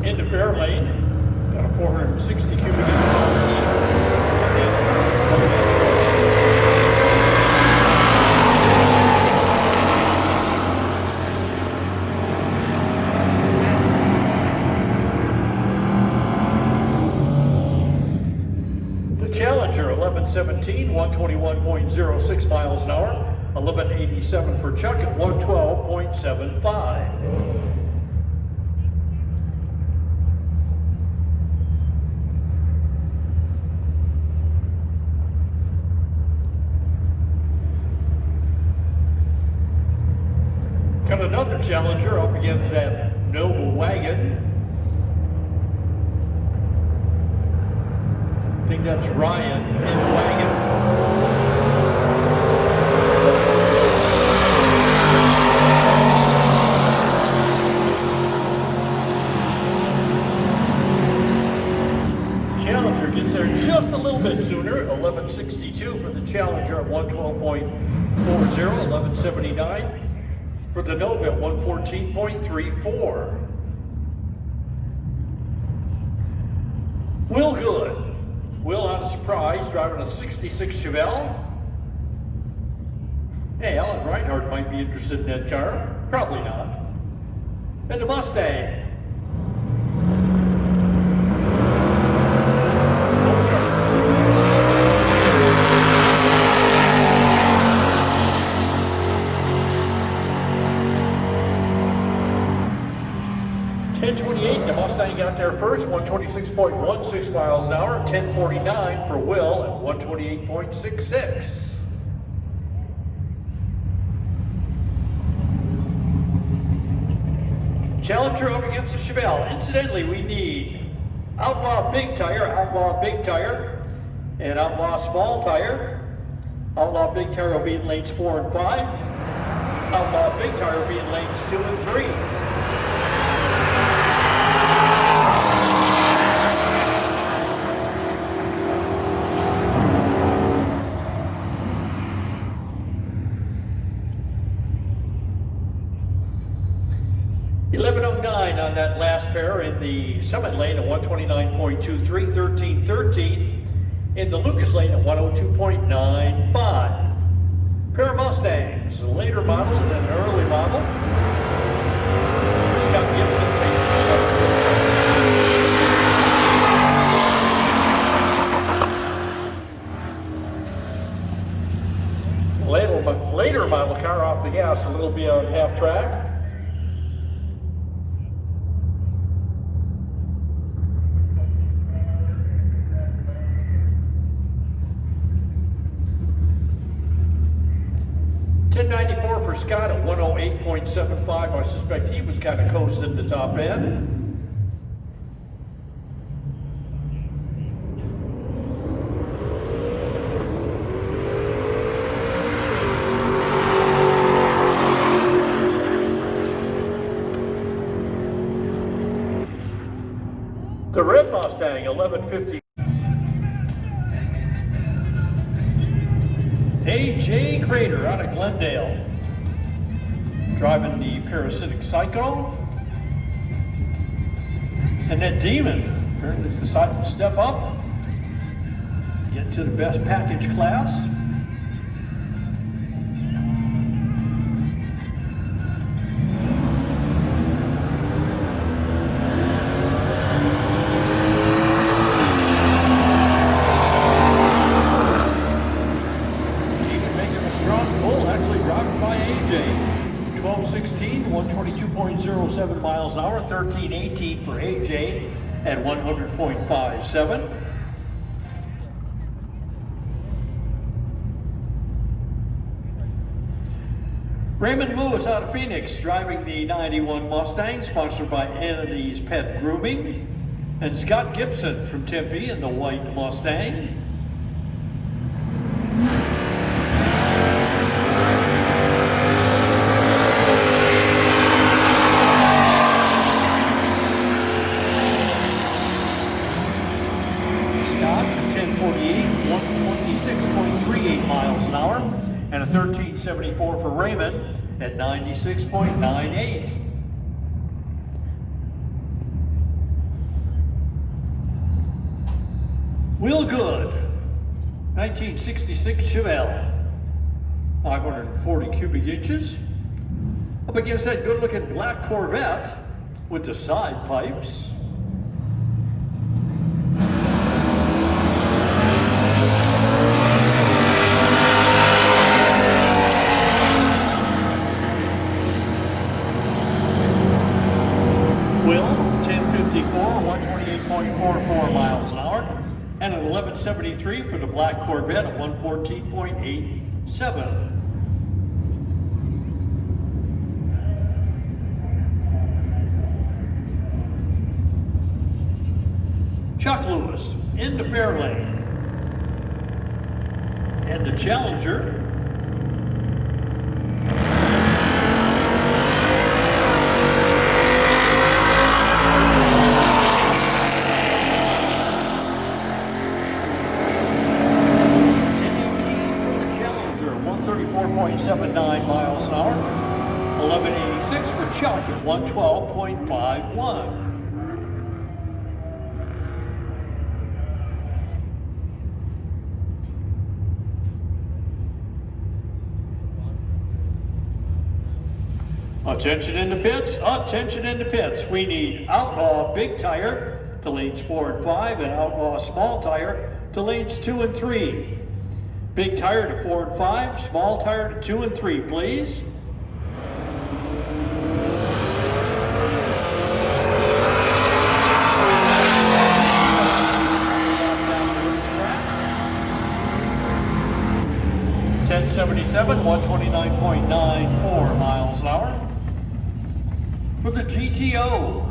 into fair lane. Got a 460 cubic inch The Challenger 1117, 121.06 miles an hour. 1187 for Chuck at 112.75. Got another Challenger up against that Nova wagon. I think that's Ryan in the wagon. Challenger gets there just a little bit sooner. 1162 for the Challenger at 112.40, 1179 for the Nova at 114.34. Will Good. Will on a surprise, driving a 66 Chevelle. Hey, Alan Reinhardt might be interested in that car. Probably not. And the Mustang. The Mustang got there first, 126.16 miles an hour, 1049 for Will at 128.66. Challenger up against the Chevelle. Incidentally, we need Outlaw Big Tire, and Outlaw Small Tire. Outlaw Big Tire will be in lanes 4 and 5. Outlaw Big Tire will be in lanes 2 and 3. On that last pair in the Summit lane at 129.23, 1313 in the Lucas lane at 102.95. Pair of Mustangs, a later model and an early model. Scott Gibson later model car off the gas, a little bit on half track. For Scott at 108.75. I suspect he was kind of coasting the top end. The red Mustang 1150. A.J. Crater out of Glendale. Driving the Parasitic Psycho. And that Demon apparently has decided to step up, get to the best package class. Demon making a strong pull, actually rocked by A.J. 1216, 122.07 miles an hour, 1318 for AJ at 100.57. Raymond Lewis out of Phoenix driving the 91 Mustang, sponsored by Anthony's Pet Grooming. And Scott Gibson from Tempe in the white Mustang. And a 1374 for Raymond at 96.98. Will Good, 1966 Chevelle, 540 cubic inches. Up against that good-looking black Corvette with the side pipes. Will, 1054, 128.44 miles an hour, and an 1173 for the black Corvette at 114.87. Chuck Lewis in the fair lane. And the Challenger. .79 miles an hour, 1186 for Chuck at 112.51. Attention in the pits, attention in the pits. We need Outlaw Big Tire to lanes 4 and 5 and Outlaw Small Tire to lanes 2 and 3. Big tire to 4 and 5, small tire to 2 and 3, please. .77, 129.94 miles an hour. For the GTO.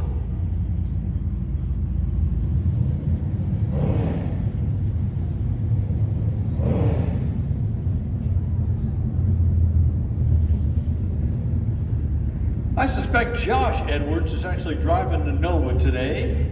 I suspect Josh Edwards is actually driving the Nova today.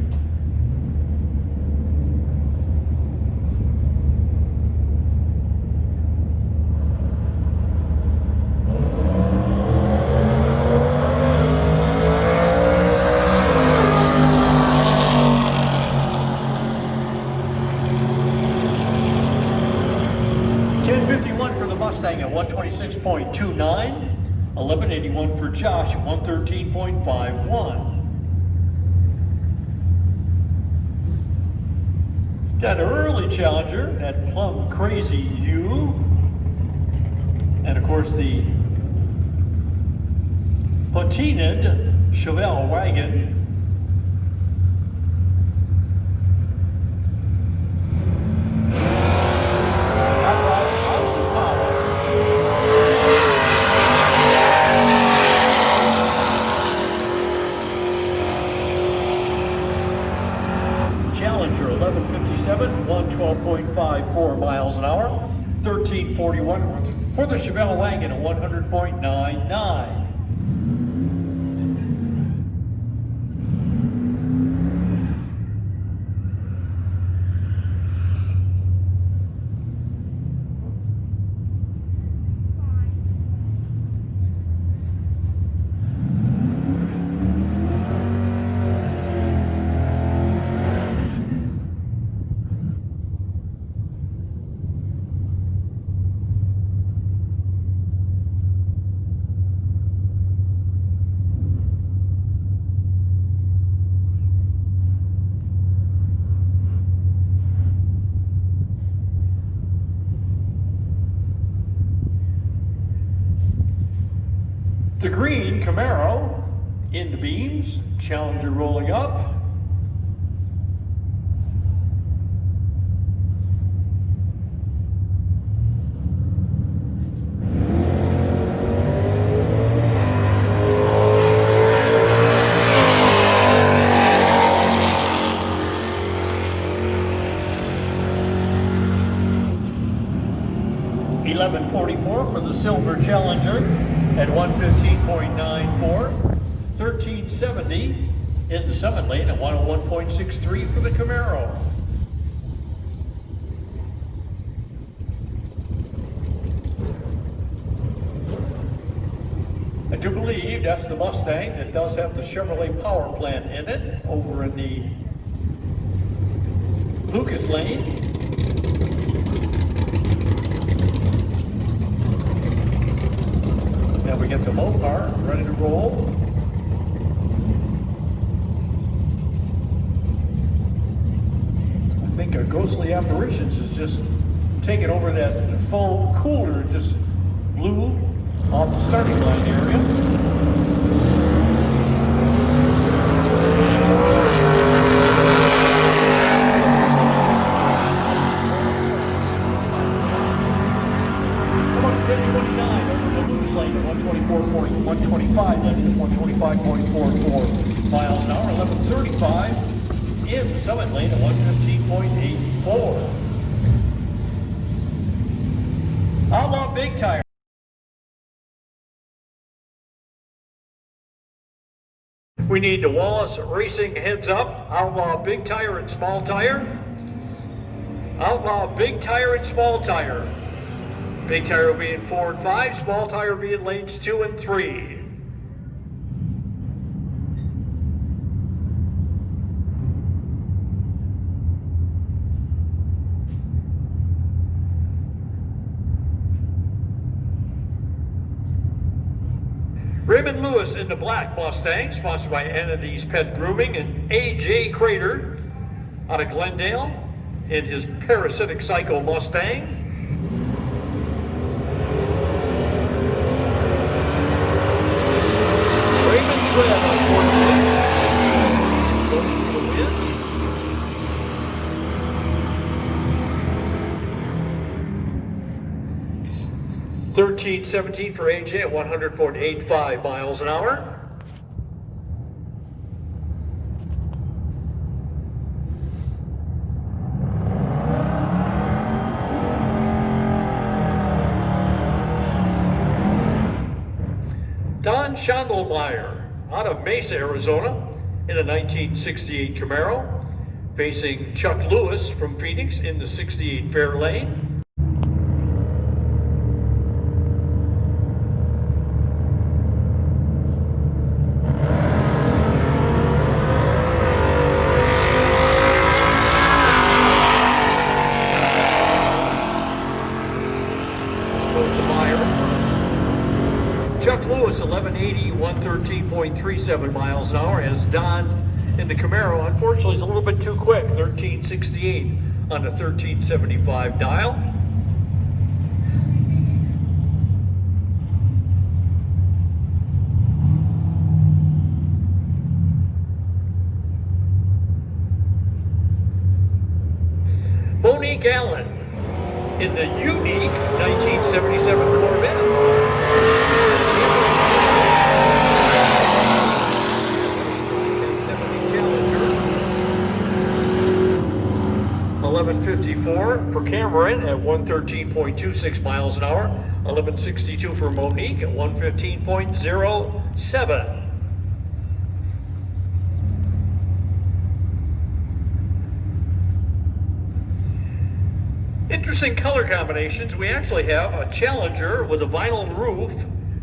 .1051 for the Mustang at 126.29. 1181 for Josh at 113.51. That early Challenger, that plum crazy U. And of course the patinaed Chevelle wagon. Challenger 1157, 112.54 miles an hour, 1341 for the Chevelle wagon at 100.99. The green Camaro in the beams, Challenger rolling up. $11.44 for the silver Challenger at 115.94. $13.70 in the Summit lane at 101.63 for the Camaro. I do believe that's the Mustang that does have the Chevrolet power plant in it over in the Lucas lane. get the Mopar ready to roll. I think our Ghostly Apparitions is just taking over that foam cooler, just blew off the starting line area. That is 125.44 miles an hour, 11:35 in the Summit lane at 115.84. Outlaw Big Tire. We need the Wallace Racing heads up. Outlaw Big Tire and Small Tire. Outlaw Big Tire and Small Tire. Big Tire will be in 4 and 5, Small Tire will be in lanes 2 and 3. Raymond Lewis in the black Mustang, sponsored by Entity's Pet Grooming, and A.J. Crater out of Glendale in his Parasitic Psycho Mustang. Raymond Red on 14. Going for the win. $13.17 for AJ at 100.85 miles an hour. Don Schandelmeyer out of Mesa, Arizona in a 1968 Camaro, facing Chuck Lewis from Phoenix in the 68 Fairlane. Chuck Lewis, 1180, 113.37 miles an hour, as Don in the Camaro. Unfortunately, it's a little bit too quick, 1368 on the 1375 dial. Monique Allen in the unique 1977 Corvette. 11:54 for Cameron at 113.26 miles an hour. 11:62 for Monique at 115.07. Interesting color combinations. We actually have a Challenger with a vinyl roof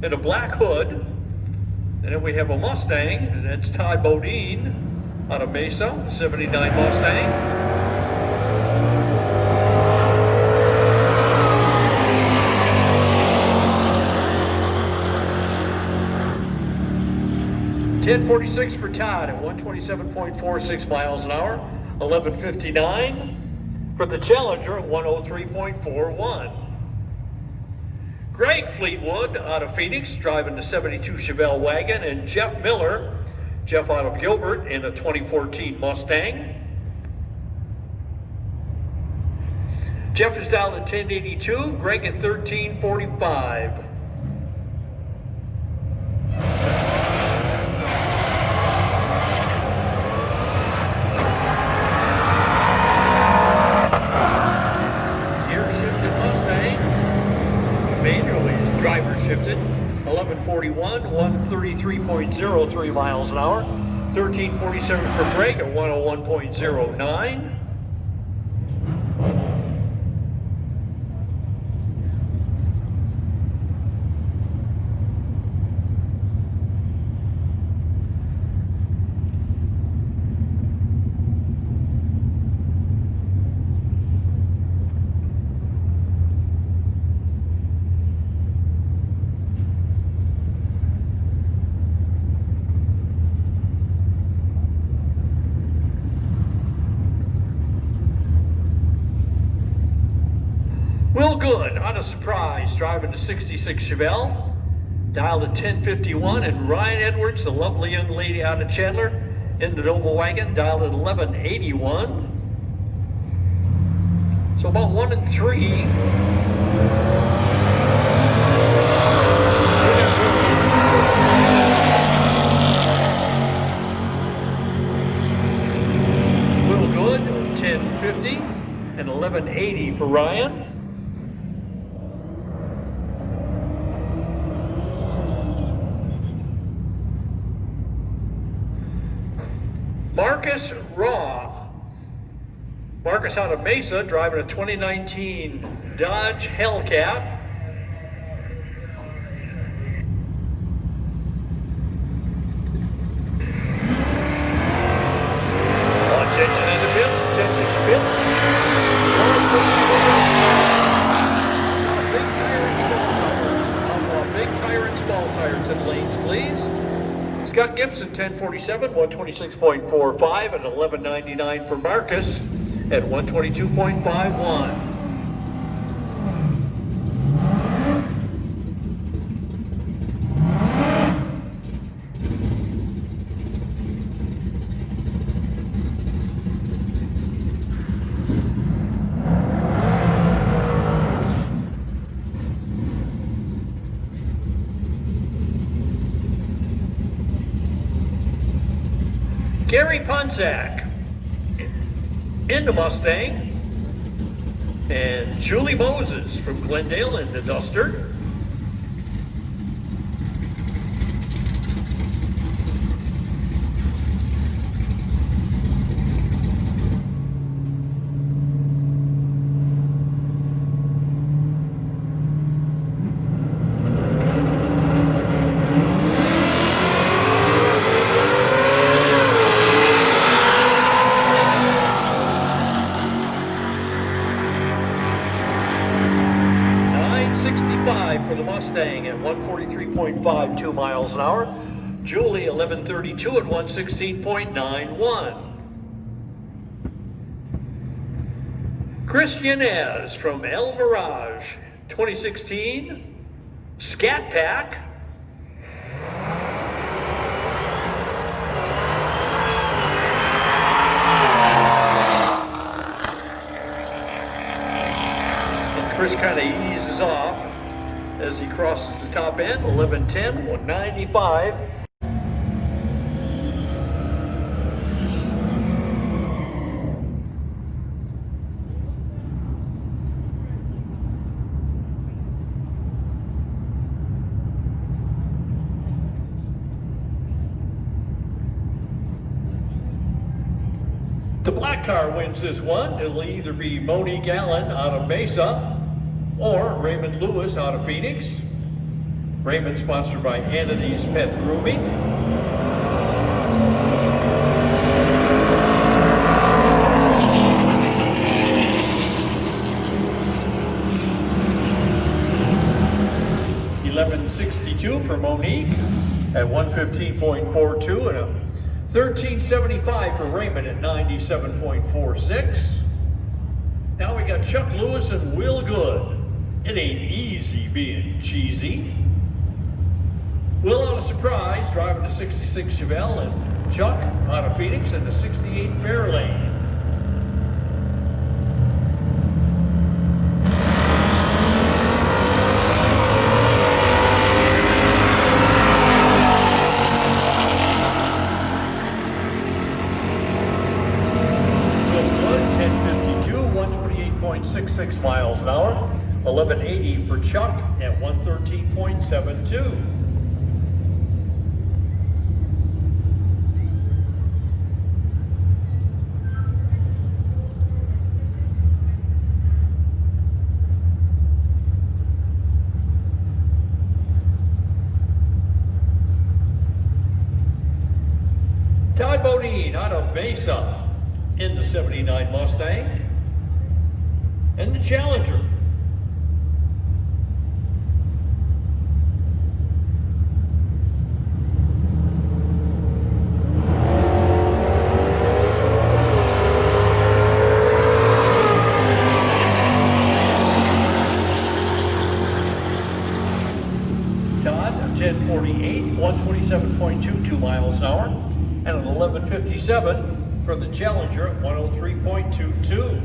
and a black hood. And then we have a Mustang, and that's Todd Bodine out of Mesa, 79 Mustang. $10.46 for Todd at 127.46 miles an hour. 11:59 for the Challenger at 103.41. Greg Fleetwood out of Phoenix driving the 72 Chevelle wagon, and Jeff Miller, Jeff out of Gilbert in a 2014 Mustang. Jeff is down at 1082, Greg at 1345. Driver shifted, 11:41, 133.03 miles an hour. 13:47 for Greg at 101.09. Good on a surprise, driving a 66 Chevelle, dialed at 1051, and Ryan Edwards, the lovely young lady out of Chandler, in the Nova wagon, dialed at 1181. So about 1 and 3. Good, 1050 and 1180 for Ryan. Marcus Raw. Marcus out of Mesa, driving a 2019 Dodge Hellcat. Attention in the pits, attention in the pits. Big tire and small tires in lanes, please. Scott Gibson, 1047, 126.45, and 1199 for Marcus at 122.51. Gary Ponzak in the Mustang, and Julie Moses from Glendale in the Duster. For the Mustang at 143.52 miles an hour. Julie 1132 at 116.91. Chris Yanez from El Mirage 2016 Scat Pack. And Chris kind of eases off as he crosses the top end, 1110, 195. The black car wins this one. It'll either be Monique Allen out of Mesa or Raymond Lewis out of Phoenix. Raymond sponsored by Entity's Pet Grooming. $11.62 for Monique at 115.42 and a $13.75 for Raymond at 97.46. Now we got Chuck Lewis and Will Good. It ain't easy being cheesy. Will out of Surprise, driving a 66 Chevelle, and Chuck out of Phoenix in the 68 Fairlane. Will Good, 1052, 128.66 miles an hour. 1180 for Chuck at 113.72. Todd Bodine out of Mesa in the 79 Mustang and the Challenger. 10:48, 127.22 miles an hour, and an 11:57 for the Challenger at 103.22.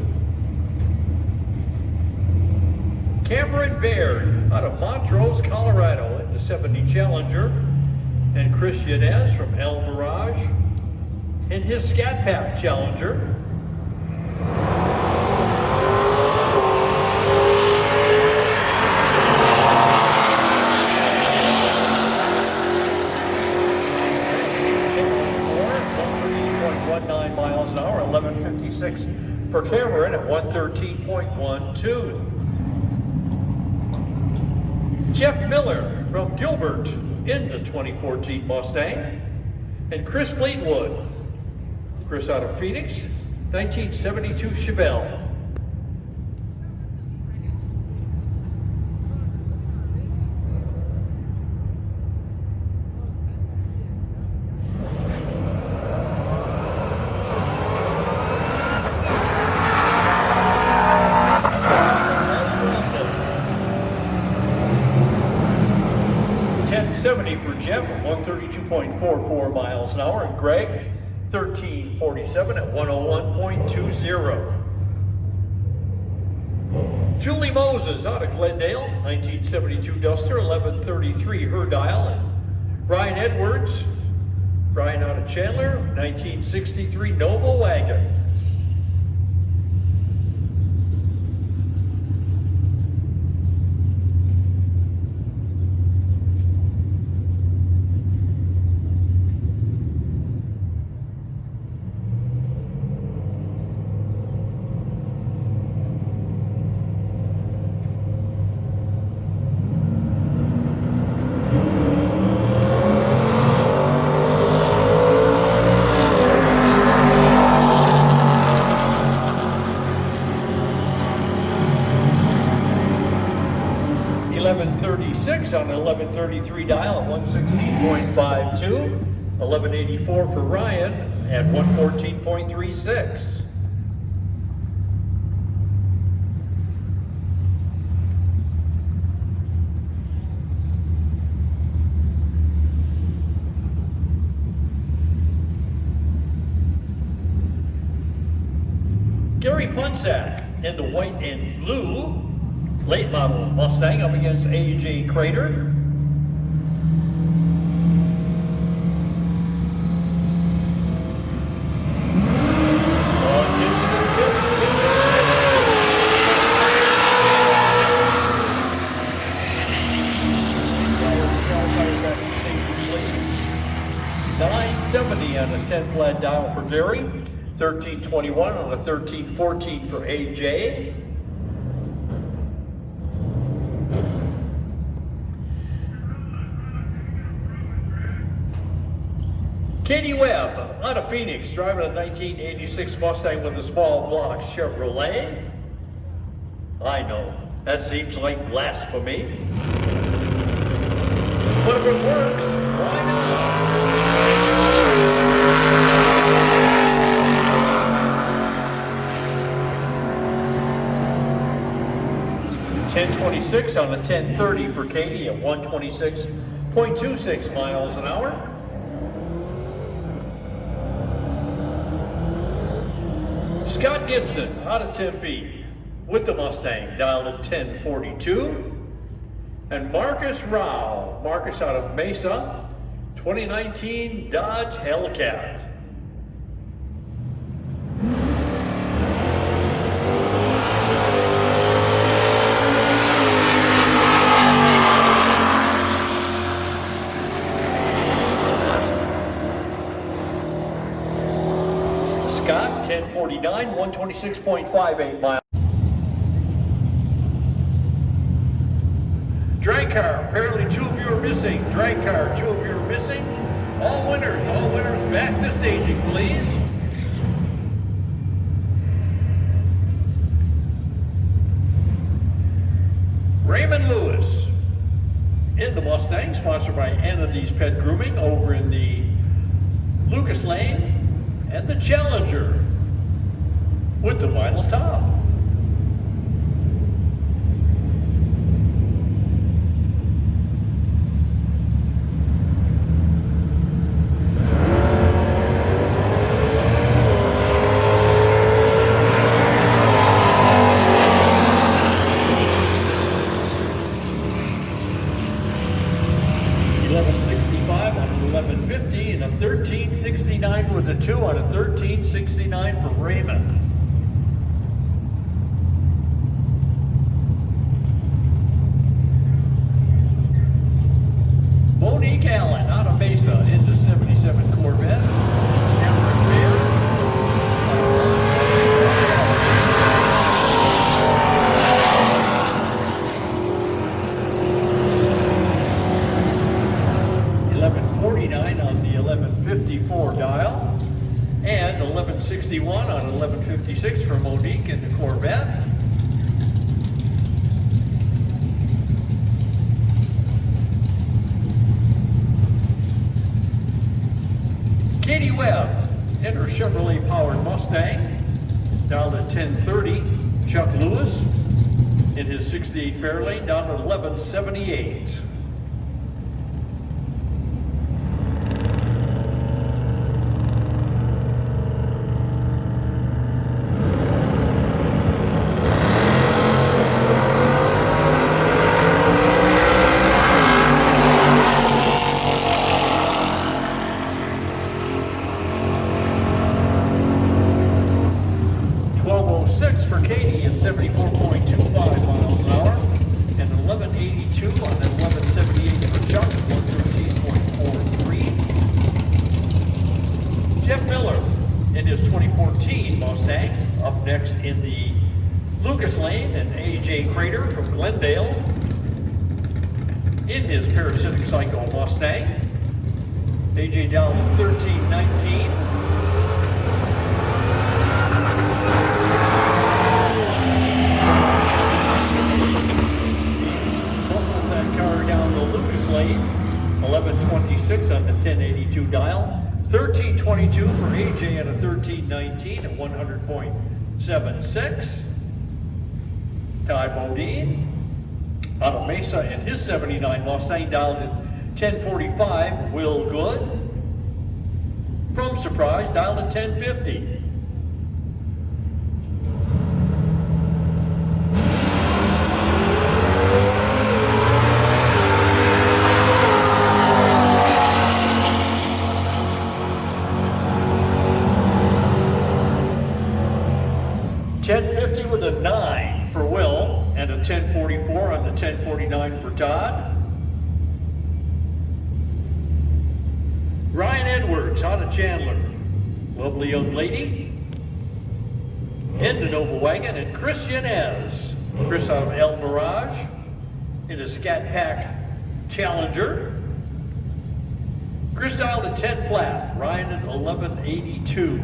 Cameron Baird out of Montrose, Colorado in the 70 Challenger, and Chris Yanez from El Mirage in his Scat Pack Challenger. Miles an hour, 11:56 for Cameron at 113.12. Jeff Miller from Gilbert in the 2014 Mustang, and Chris Fleetwood. Chris out of Phoenix, 1972 Chevelle. For Jeff at 132.44 miles an hour, and Greg 13:47 at 101.20. Julie Moses out of Glendale, 1972 Duster, 11:33 her dial, and Brian Edwards, Brian out of Chandler, 1963 Nova Wagon. On an 11:33 dial at 116.52, 11:84 for Ryan at 114.36. Gary Punsack in the white and blue late model Mustang up against A.J. Crater. $9.70 on a 10 flat dial for Gary, $13.21 on a 13.14 for A.J. Katie Webb out of Phoenix, driving a 1986 Mustang with a small block Chevrolet. I know, that seems like blasphemy. But if it works, why not? 10:26 on a 10:30 for Katie at 126.26 miles an hour. Scott Gibson out of Tempe with the Mustang, dialed at 10:42. And Marcus Rao, Marcus out of Mesa, 2019 Dodge Hellcat. Scott, 10:49, 126.58 miles. Drag car, apparently 2 of you are missing. Drag car, 2 of you are missing. All winners, back to staging, please. Raymond Lewis in the Mustang, sponsored by Anna's Pet Grooming over in the Lucas Lane, and the Challenger with the vinyl top. 1165 on an 1150, and a 1369 with a 2 on a 1369 for Raymond. Monique Allen out of Mesa in the 77 Corvette. Cameron Baird. 1149 on the 1154 dial. And 1161 on 1156 for Monique in the Corvette. Katie Webb in her Chevrolet powered Mustang, down to 1030. Chuck Lewis in his 68 Fairlane, down to 1178. For Katie at 74.25 miles an hour, and 1182 on the 1178 for Chuck at 113.43. Jeff Miller in his 2014 Mustang, up next in the Lucas Lane, and AJ Crater from Glendale in his Parasitic Psycho Mustang. AJ down to 1319. Down the Lucas Lane, 1126 on the 1082 dial, 1322 for AJ at a 1319 at 100.76. Ty Bodine out of Mesa in his 79 Mustang, down to 1045. Will Good from Surprise, down to 1050. With a 9 for Will, and a 1044 on the 1049 for Todd. Ryan Edwards out of Chandler, lovely young lady in the Nova Wagon, and Chris Yanez, Chris out of El Mirage in a Scat Pack Challenger. Chris dialed at 10 flat, Ryan at 1182.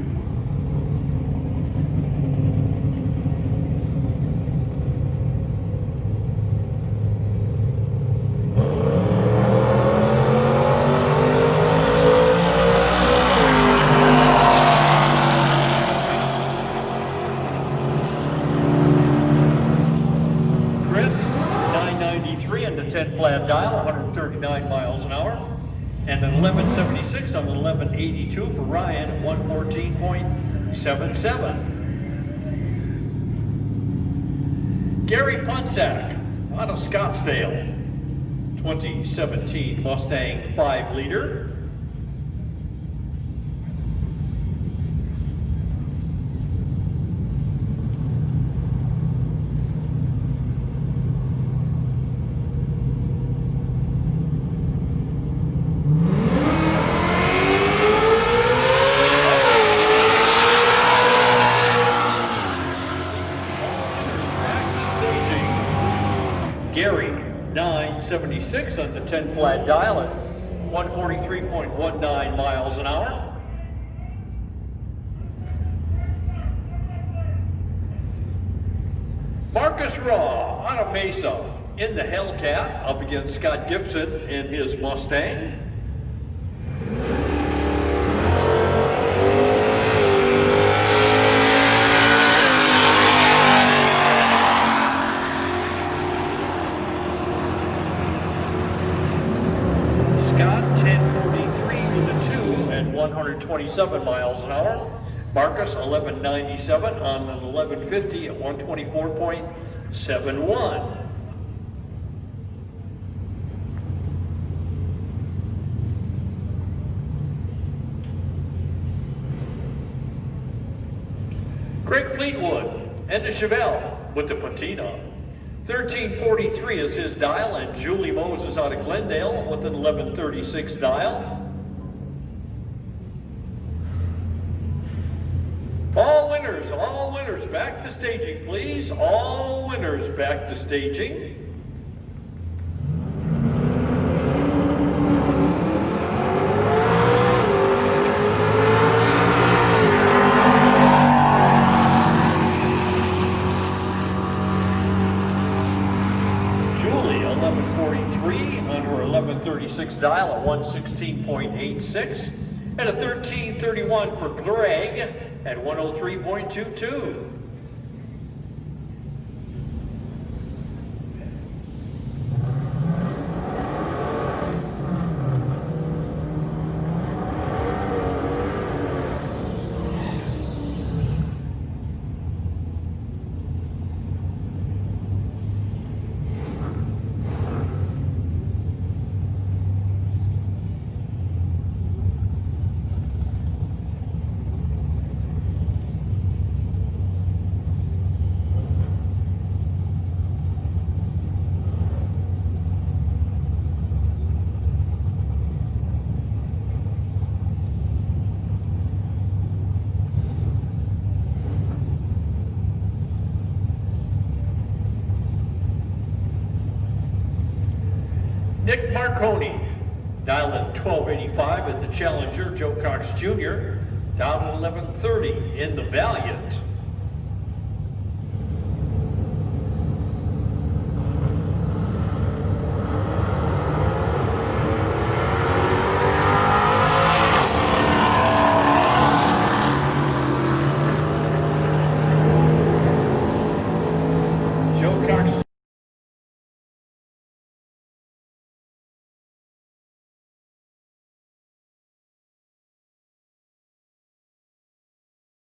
And the 10 flat dial, 139 miles an hour, and an 1176 on the 1182 for Ryan at 114.77. Gary Punsack out of Scottsdale, 2017 Mustang 5-liter. Gary, 976 on the 10 flat dial at 143.19 miles an hour. Marcus Raw out of Mesa in the Hellcat, up against Scott Gibson in his Mustang. Scott, 1043 with a 2 and 127 miles an hour. Marcus, 1197 on an 1150 at 124.71. Fleetwood and the Chevelle with the patina. 1343 is his dial, and Julie Moses out of Glendale with an 1136 dial. All winners, back to staging, please. All winners back to staging. Julie, 1143 on her 1136 dial at 116.86, and a 1331 for Greg at 103.22. Nick Marconi, dialed at 1285 at the Challenger, Joe Cox Jr., down at 1130 in the Valiant.